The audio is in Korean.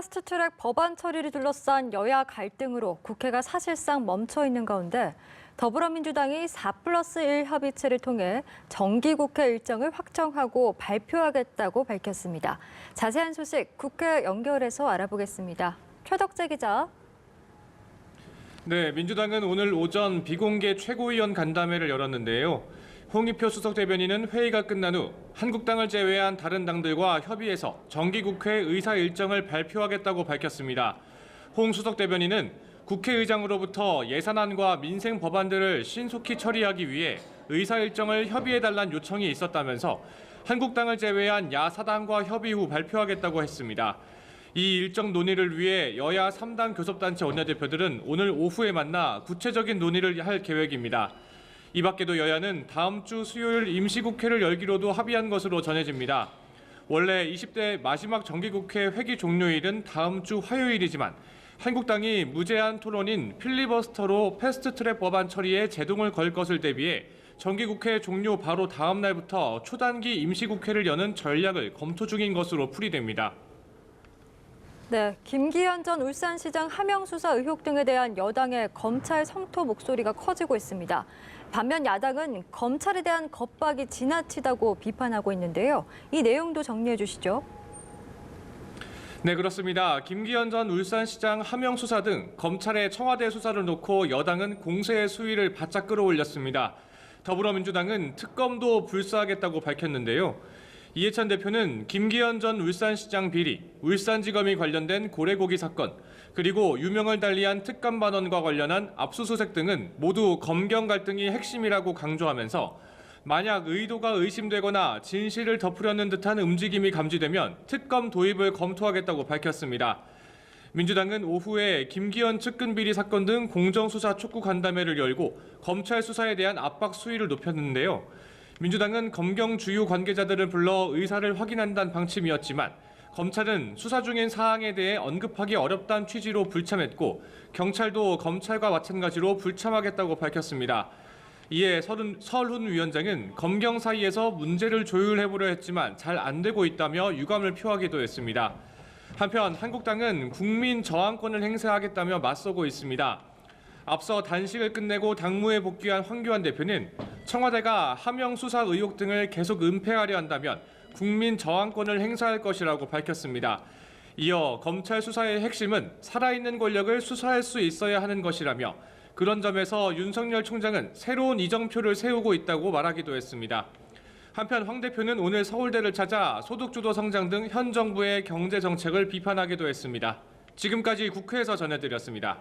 패스트트랙 법안 처리를 둘러싼 여야 갈등으로 국회가 사실상 멈춰 있는 가운데 더불어민주당이 4+1 협의체를 통해 정기국회 일정을 확정하고 발표하겠다고 밝혔습니다. 자세한 소식 국회 연결해서 알아보겠습니다. 최덕재 기자. 네, 민주당은 오늘 오전 비공개 최고위원 간담회를 열었는데요. 홍익표 수석 대변인은 회의가 끝난 후 한국당을 제외한 다른 당들과 협의해서 정기국회 의사 일정을 발표하겠다고 밝혔습니다. 홍 수석 대변인은 국회의장으로부터 예산안과 민생 법안들을 신속히 처리하기 위해 의사 일정을 협의해달라는 요청이 있었다면서 한국당을 제외한 야사당과 협의 후 발표하겠다고 했습니다. 이 일정 논의를 위해 여야 3당 교섭단체 원내대표들은 오늘 오후에 만나 구체적인 논의를 할 계획입니다. 이 밖에도 여야는 다음 주 수요일 임시국회를 열기로도 합의한 것으로 전해집니다. 원래 20대 마지막 정기국회 회기 종료일은 다음 주 화요일이지만 한국당이 무제한 토론인 필리버스터로 패스트트랙 법안 처리에 제동을 걸 것을 대비해 정기국회 종료 바로 다음 날부터 초단기 임시국회를 여는 전략을 검토 중인 것으로 풀이됩니다. 네, 김기현 전 울산시장 하명 수사 의혹 등에 대한 여당의 검찰 성토 목소리가 커지고 있습니다. 반면 야당은 검찰에 대한 겁박이 지나치다고 비판하고 있는데요. 이 내용도 정리해 주시죠. 네, 그렇습니다. 김기현 전 울산시장 하명 수사 등 검찰의 청와대 수사를 놓고 여당은 공세의 수위를 바짝 끌어올렸습니다. 더불어민주당은 특검도 불사하겠다고 밝혔는데요. 이해찬 대표는 김기현 전 울산시장 비리, 울산지검이 관련된 고래고기 사건, 그리고 유명을 달리한 특감 반원과 관련한 압수수색 등은 모두 검경 갈등이 핵심이라고 강조하면서 만약 의도가 의심되거나 진실을 덮으려는 듯한 움직임이 감지되면 특검 도입을 검토하겠다고 밝혔습니다. 민주당은 오후에 김기현 측근 비리 사건 등 공정수사 촉구 간담회를 열고 검찰 수사에 대한 압박 수위를 높였는데요. 민주당은 검경 주요 관계자들을 불러 의사를 확인한다는 방침이었지만 검찰은 수사 중인 사항에 대해 언급하기 어렵다는 취지로 불참했고 경찰도 검찰과 마찬가지로 불참하겠다고 밝혔습니다. 이에 설훈 위원장은 검경 사이에서 문제를 조율해보려 했지만 잘 안 되고 있다며 유감을 표하기도 했습니다. 한편 한국당은 국민 저항권을 행사하겠다며 맞서고 있습니다. 앞서 단식을 끝내고 당무에 복귀한 황교안 대표는 청와대가 하명 수사 의혹 등을 계속 은폐하려 한다면 국민 저항권을 행사할 것이라고 밝혔습니다. 이어 검찰 수사의 핵심은 살아있는 권력을 수사할 수 있어야 하는 것이라며 그런 점에서 윤석열 총장은 새로운 이정표를 세우고 있다고 말하기도 했습니다. 한편 황 대표는 오늘 서울대를 찾아 소득주도 성장 등 현 정부의 경제 정책을 비판하기도 했습니다. 지금까지 국회에서 전해드렸습니다.